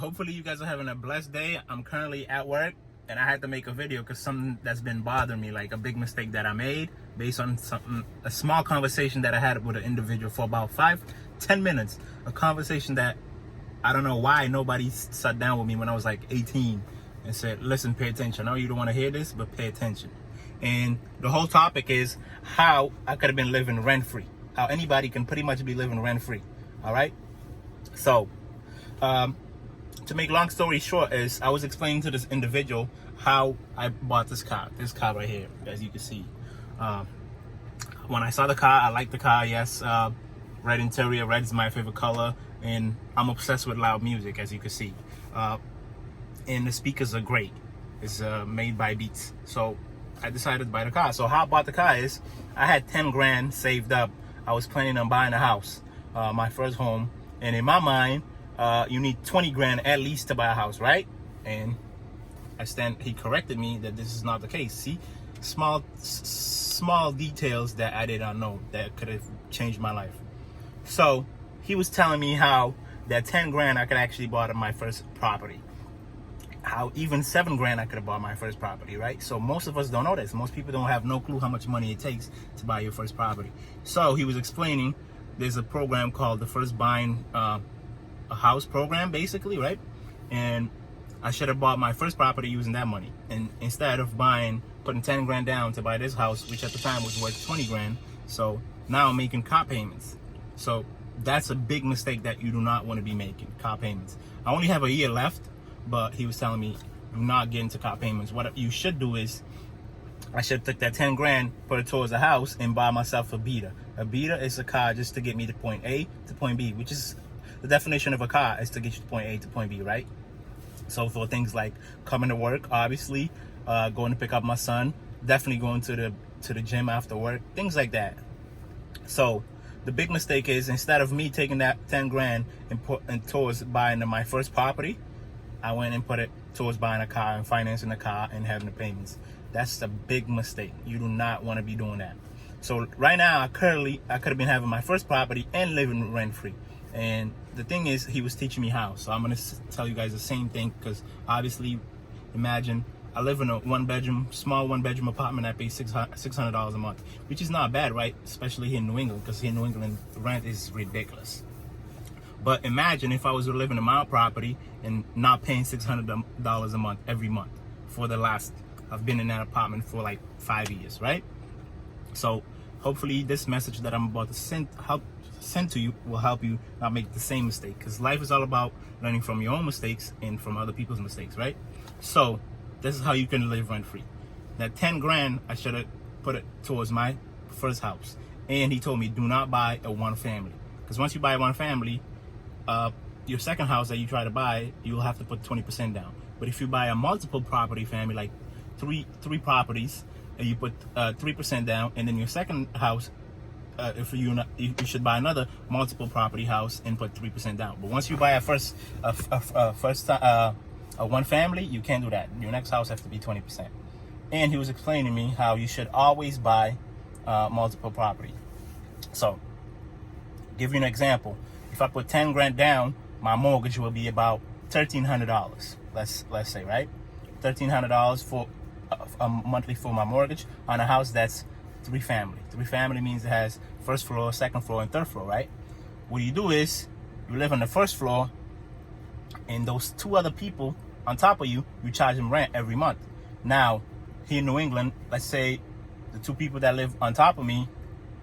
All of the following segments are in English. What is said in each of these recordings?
Hopefully you guys are having a blessed day. I'm currently at work and I had to make a video because something that's been bothering me, like a big mistake that I made based on a small conversation that I had with an individual for about 5-10 minutes. A conversation that I don't know why nobody sat down with me when I was like 18 and said, listen, pay attention. I know you don't want to hear this, but pay attention. And the whole topic is how I could have been living rent-free. How anybody can pretty much be living rent-free. All right? So, to make long story short, is I was explaining to this individual how I bought this car right here, as you can see. When I saw the car, I liked the car. Yes, red interior. Red is my favorite color, and I'm obsessed with loud music, as you can see. And the speakers are great. It's made by Beats. So I decided to buy the car. So how I bought the car is I had 10 grand saved up. I was planning on buying a house, my first home, and in my mind, you need 20 grand at least to buy a house, right? And he corrected me that this is not the case. See, small details that I did not know that could have changed my life. So he was telling me how that 10 grand I could actually bought my first property. How even 7 grand I could have bought my first property, right? So most of us don't know this. Most people don't have no clue how much money it takes to buy your first property. So he was explaining there's a program called the First Buying a House program, basically, right? And I should have bought my first property using that money. And instead of putting 10 grand down to buy this house, which at the time was worth 20 grand. So now I'm making car payments. So that's a big mistake that you do not want to be making, car payments. I only have a year left, but he was telling me, do not get into car payments. What you should do is, I should take that 10 grand, put it towards a house, and buy myself a Beta. A Beta is a car just to get me to point A to point B, which is the definition of a car is to get you to point A to point B, right? So for things like coming to work, obviously, going to pick up my son, definitely going to the gym after work, things like that. So the big mistake is instead of me taking that 10 grand and towards buying my first property, I went and put it towards buying a car and financing a car and having the payments. That's a big mistake. You do not want to be doing that. So right now, I could have been having my first property and living rent-free. And the thing is, he was teaching me how. So I'm going to tell you guys the same thing because obviously, imagine I live in a small one-bedroom apartment. I pay $600 a month, which is not bad, right? Especially here in New England, because here in New England, rent is ridiculous. But imagine if I was living in my property and not paying $600 a month every month for I've been in that apartment for like 5 years, right? So hopefully this message that I'm about to send to you will help you not make the same mistake, because life is all about learning from your own mistakes and from other people's mistakes, right? So this is how you can live rent-free. That 10 grand, I should have put it towards my first house. And he told me, do not buy a one family, because once you buy one family, your second house that you try to buy, you'll have to put 20% down. But if you buy a multiple property family, like three properties, and you put 3% down, and then your second house, you should buy another multiple property house and put 3% down. But once you buy a one family, you can't do that. Your next house has to be 20%. And he was explaining to me how you should always buy multiple property. So, give you an example. If I put 10 grand down, my mortgage will be about $1,300. Let's say, right? $1,300 for monthly for my mortgage on a house that's 3 family. 3 family means it has first floor, second floor, and third floor, right? What you do is you live on the first floor, and those 2 other people on top of you charge them rent every month. Now, here in New England, let's say the 2 people that live on top of me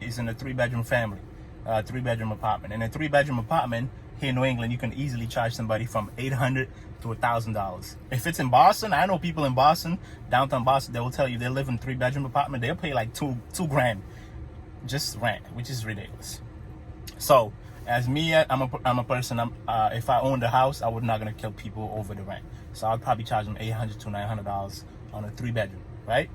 is in a 3-bedroom family, 3-bedroom apartment. In a 3-bedroom apartment here in New England, you can easily charge somebody from $800 to $1,000. If it's in Boston, I know people in Boston, downtown Boston, they will tell you they live in a 3-bedroom apartment. They'll pay like two grand just rent, which is ridiculous. So, as me, I'm a person. If I owned a house, I would not gonna kill people over the rent. So I'd probably charge them $800 to $900 on a 3-bedroom, right?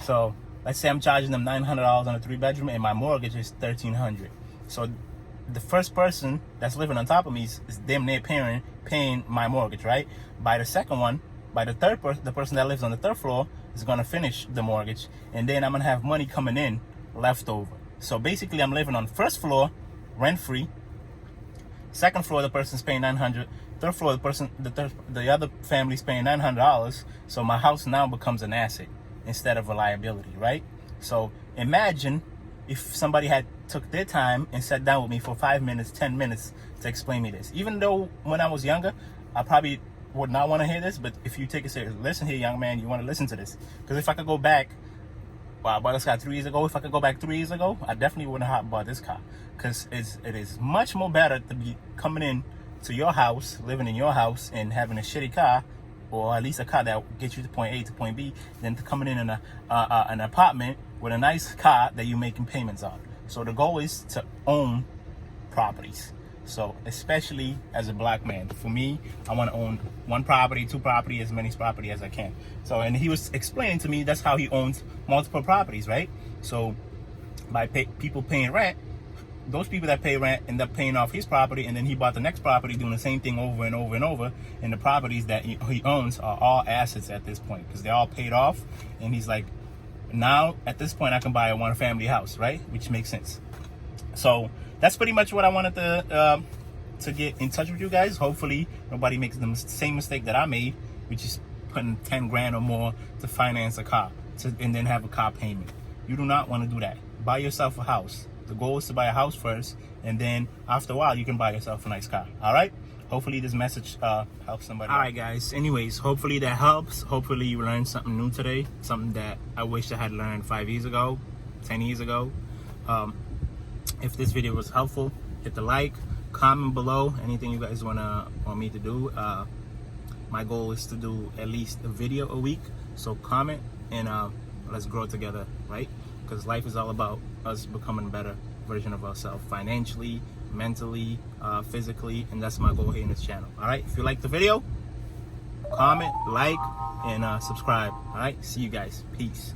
So let's say I'm charging them $900 on a 3-bedroom, and my mortgage is $1,300. So the first person that's living on top of me is damn near paying my mortgage, right? By the second one, by the third person, the person that lives on the third floor is gonna finish the mortgage, and then I'm gonna have money coming in left over. So basically, I'm living on first floor, rent free. Second floor, the person's paying $900. third floor, the other family's paying $900. So my house now becomes an asset instead of a liability, right? So imagine if somebody had took their time and sat down with me for 5 minutes, 10 minutes to explain me this. Even though when I was younger, I probably would not want to hear this, but if you take it serious, listen here, young man, you want to listen to this. Because if I could go back, well, I bought this car 3 years ago. If I could go back 3 years ago, I definitely wouldn't have bought this car. Because it is much more better to be coming in to your house, living in your house, and having a shitty car, or at least a car that gets you to point A to point B, than to coming in an apartment with a nice car that you're making payments on. So the goal is to own properties. So especially as a black man, for me, I want to own one property, two property, as many property as I can. So, and he was explaining to me that's how he owns multiple properties, right? So by people paying rent, those people that pay rent end up paying off his property, and then he bought the next property, doing the same thing over and over and over. And the properties that he owns are all assets at this point because they're all paid off. And he's like, now at this point I can buy a one family house, right? Which makes sense. So that's pretty much what I wanted to get in touch with you guys. Hopefully nobody makes the same mistake that I made, which is putting 10 grand or more to finance a car and then have a car payment. You do not want to do that. Buy yourself a house. The goal is to buy a house first, and then after a while you can buy yourself a nice car. All right, hopefully this message helps somebody. All right, guys, anyways, hopefully that helps. Hopefully you learned something new today, something that I wish I had learned 5 years ago, 10 years ago. If this video was helpful, hit the like, comment below anything you guys want me to do. My goal is to do at least a video a week, so comment and let's grow together, right? Because life is all about us becoming a better version of ourselves, financially, mentally, physically, and that's my goal here in this channel. All right, if you like the video, comment, like, and subscribe. All right, see you guys. Peace.